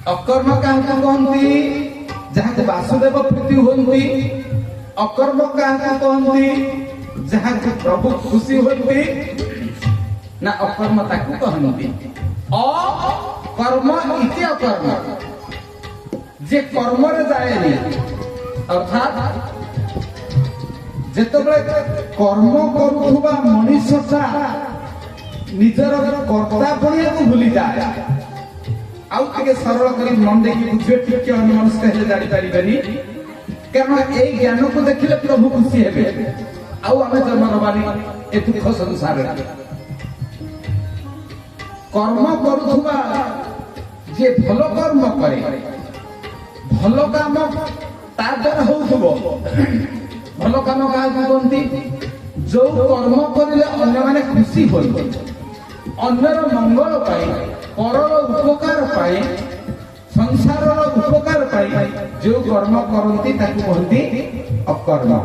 अकर्म क्या कहती जहाँ वासुदेव प्रीति होती, अकर्म क्या कहती जहाँ प्रभु खुशी होती ना अकर्म ताकू कहती। अकर्म इति अकर्म जे कर्म रे जाए अर्थात जेतबे कर्म करुवा मनुष्यटा निजर कर्तव्य को भूली जाए। आउ के सरल करी मन देखी बुझे ठीक अन्यमनस्क हेले जानी पारिबेनी, कारण ए ज्ञान को देखिले प्रभु खुशी हेबे। आउ आमे जन्म नबानी ए दुख संसार रे कर्म करुवा जे भलो कर्म करे भलो काम ता द्वारा होउथबो। भलो काम का कहती जो कर्म करिले अन्य माने खुशी होई, अन्यर मंगल पाई, परर उपकार पाई, संसारर उपकार पाई जो कर्म करती ताकू कहती अकर्म।